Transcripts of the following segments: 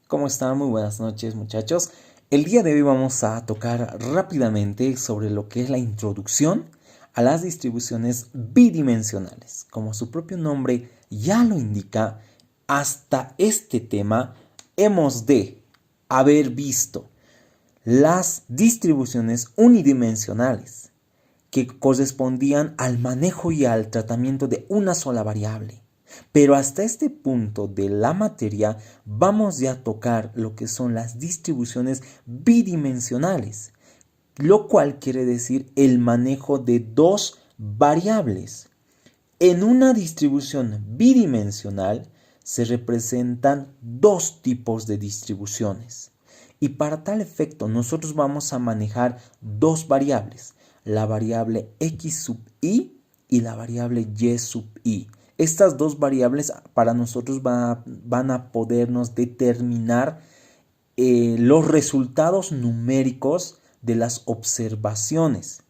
¿Cómo están? Muy buenas noches, muchachos. El día de hoy vamos a tocar rápidamente sobre lo que es la introducción a las distribuciones bidimensionales. Como su propio nombre ya lo indica, hasta este tema hemos de haber visto las distribuciones unidimensionales que correspondían al manejo y al tratamiento de una sola variable. Pero hasta este punto de la materia vamos ya a tocar lo que son las distribuciones bidimensionales, lo cual quiere decir el manejo de dos variables. En una distribución bidimensional se representan dos tipos de distribuciones. Y para tal efecto nosotros vamos a manejar dos variables, la variable x sub i y la variable y sub i. Estas dos variables para nosotros van a podernos determinar los resultados numéricos de las observaciones.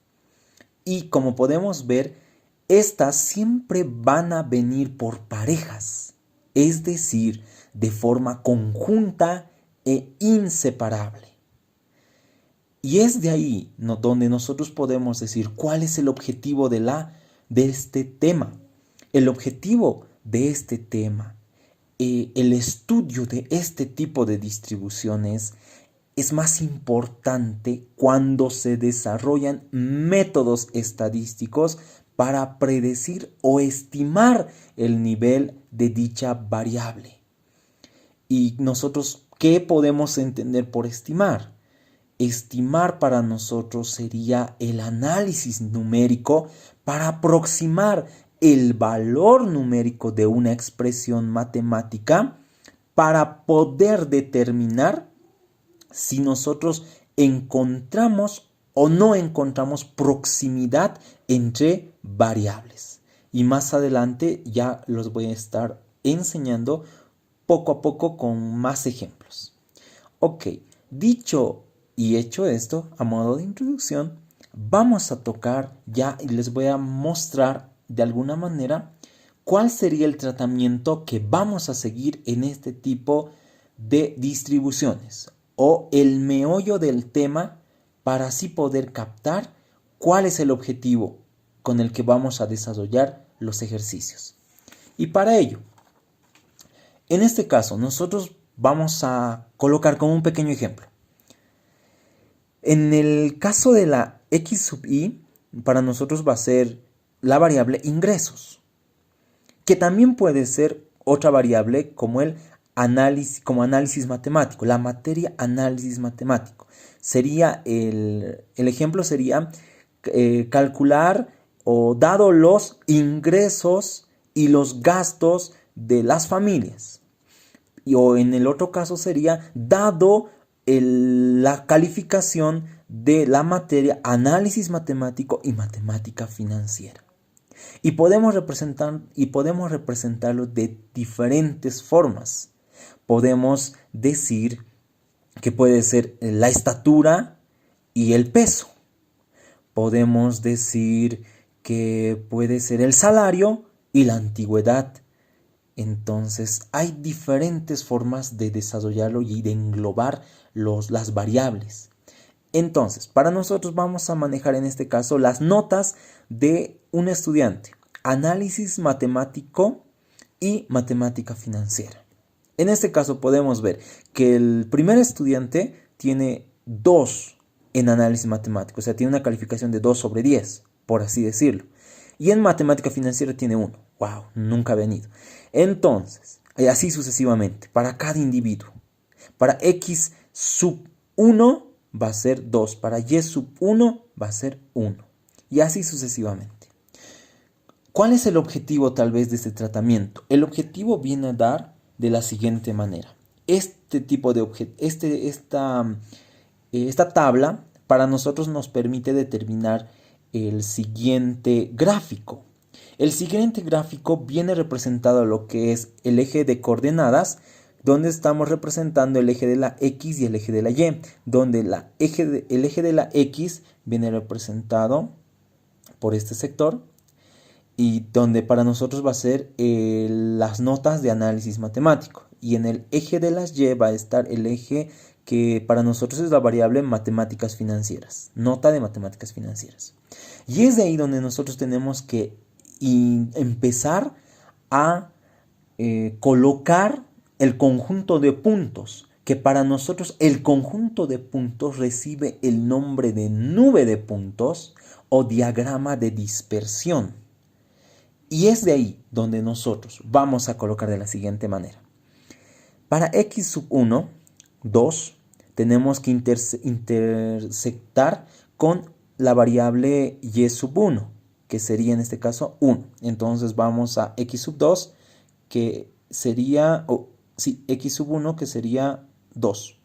Y como podemos ver, estas siempre van a venir por parejas, es decir, de forma conjunta e inseparable. Y es de ahí donde nosotros podemos decir cuál es el objetivo de este tema. El objetivo de este tema, el estudio de este tipo de distribuciones es más importante cuando se desarrollan métodos estadísticos para predecir o estimar el nivel de dicha variable. Y nosotros, ¿qué podemos entender por estimar? Estimar para nosotros sería el análisis numérico para aproximar el valor numérico de una expresión matemática para poder determinar si nosotros encontramos o no encontramos proximidad entre variables. Y más adelante ya los voy a estar enseñando poco a poco con más ejemplos. Ok, dicho y hecho esto, a modo de introducción, vamos a tocar ya y les voy a mostrar de alguna manera cuál sería el tratamiento que vamos a seguir en este tipo de distribuciones o el meollo del tema para así poder captar cuál es el objetivo con el que vamos a desarrollar los ejercicios. Y para ello, en este caso, nosotros vamos a colocar como un pequeño ejemplo. En el caso de la x sub i, para nosotros va a ser la variable ingresos, que también puede ser otra variable como el análisis matemático, la materia análisis matemático. Sería el ejemplo sería calcular o dado los ingresos y los gastos de las familias. O en el otro caso sería dado la calificación de la materia análisis matemático y matemática financiera. Y podemos representarlo de diferentes formas. Podemos decir que puede ser la estatura y el peso. Podemos decir que puede ser el salario y la antigüedad. Entonces hay diferentes formas de desarrollarlo y de englobar las variables. Entonces, para nosotros vamos a manejar en este caso las notas de un estudiante, análisis matemático y matemática financiera. En este caso podemos ver que el primer estudiante tiene 2 en análisis matemático, o sea, tiene una calificación de 2 sobre 10, por así decirlo. Y en matemática financiera tiene 1. ¡Wow! Nunca ha venido. Entonces, así sucesivamente, para cada individuo. Para x sub 1 va a ser 2, para y sub 1 va a ser 1. Y así sucesivamente. ¿Cuál es el objetivo tal vez de este tratamiento? El objetivo viene a dar de la siguiente manera. Este tipo de esta tabla para nosotros nos permite determinar el siguiente gráfico. El siguiente gráfico viene representado lo que es el eje de coordenadas, donde estamos representando el eje de la X y el eje de la Y, donde el eje de la X viene representado por este sector y donde para nosotros va a ser las notas de análisis matemático. y en el eje de las Y va a estar el eje que para nosotros es la variable matemáticas financieras, nota de matemáticas financieras. Y es de ahí donde nosotros tenemos que empezar a colocar el conjunto de puntos, que para nosotros el conjunto de puntos recibe el nombre de nube de puntos o diagrama de dispersión. Y es de ahí donde nosotros vamos a colocar de la siguiente manera. Para x sub 1, 2, tenemos que intersectar con la variable y sub 1, que sería en este caso 1. Entonces vamos a x sub 2, que sería, x sub 1, que sería 2.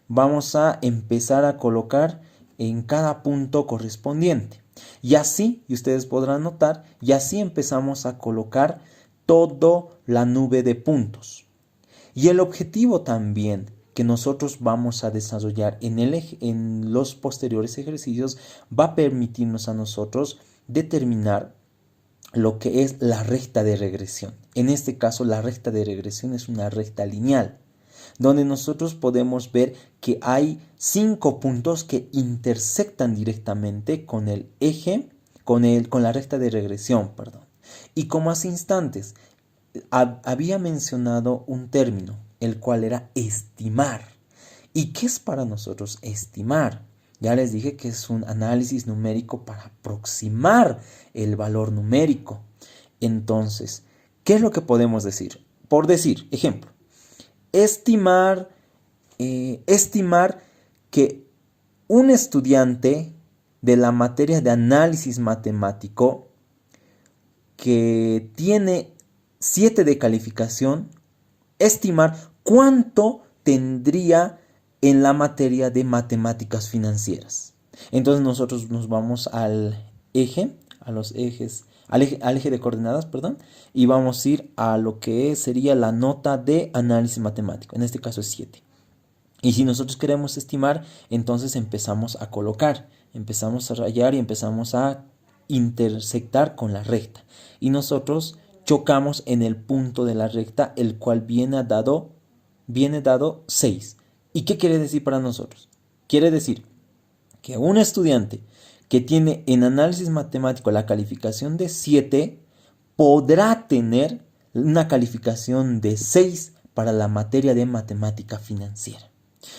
Vamos a empezar a colocar en cada punto correspondiente. Y así, y ustedes podrán notar, y así empezamos a colocar toda la nube de puntos. Y el objetivo también que nosotros vamos a desarrollar en los posteriores ejercicios va a permitirnos a nosotros determinar lo que es la recta de regresión. En este caso, la recta de regresión es una recta lineal, donde nosotros podemos ver que hay 5 puntos que intersectan directamente con el eje, con la recta de regresión, perdón. Y como hace instantes había mencionado un término, el cual era estimar. ¿Y qué es para nosotros estimar? Ya les dije que es un análisis numérico para aproximar el valor numérico. Entonces, ¿qué es lo que podemos decir? Por decir, ejemplo, estimar que un estudiante de la materia de análisis matemático que tiene 7 de calificación, estimar cuánto tendría en la materia de matemáticas financieras. Entonces nosotros nos vamos al eje, al eje de coordenadas, perdón, y vamos a ir a lo que sería la nota de análisis matemático, en este caso es 7. Y si nosotros queremos estimar, entonces empezamos a colocar, empezamos a rayar y empezamos a intersectar con la recta. Y nosotros chocamos en el punto de la recta, el cual viene dado 6. ¿Y qué quiere decir para nosotros? Quiere decir que un estudiante que tiene en análisis matemático la calificación de 7 podrá tener una calificación de 6 para la materia de matemática financiera.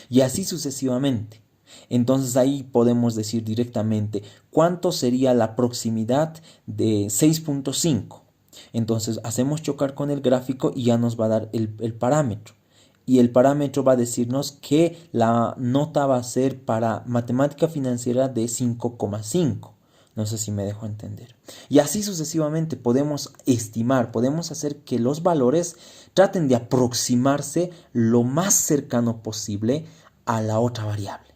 Y así sucesivamente. Entonces ahí podemos decir directamente cuánto sería la proximidad de 6.5. Entonces hacemos chocar con el gráfico y ya nos va a dar el parámetro. Y el parámetro va a decirnos que la nota va a ser para matemática financiera de 5,5. No sé si me dejo entender. Y así sucesivamente podemos estimar, podemos hacer que los valores traten de aproximarse lo más cercano posible a la otra variable.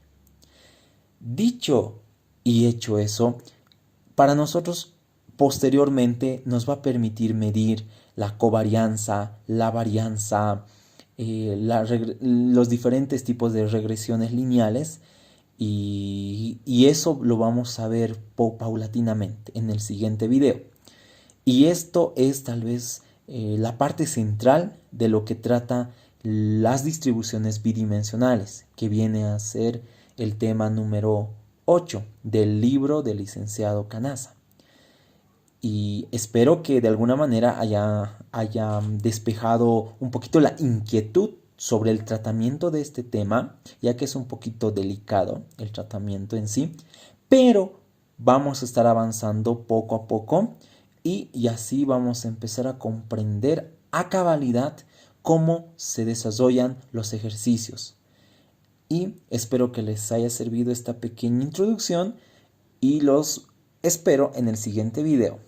Dicho y hecho eso, para nosotros posteriormente nos va a permitir medir la covarianza, la varianza, los diferentes tipos de regresiones lineales y eso lo vamos a ver paulatinamente en el siguiente video. Y esto es tal vez la parte central de lo que trata las distribuciones bidimensionales, que viene a ser el tema número 8 del libro del licenciado Canaza. Y espero que de alguna manera haya despejado un poquito la inquietud sobre el tratamiento de este tema, ya que es un poquito delicado el tratamiento en sí, pero vamos a estar avanzando poco a poco y así vamos a empezar a comprender a cabalidad cómo se desarrollan los ejercicios. Y espero que les haya servido esta pequeña introducción y los espero en el siguiente video.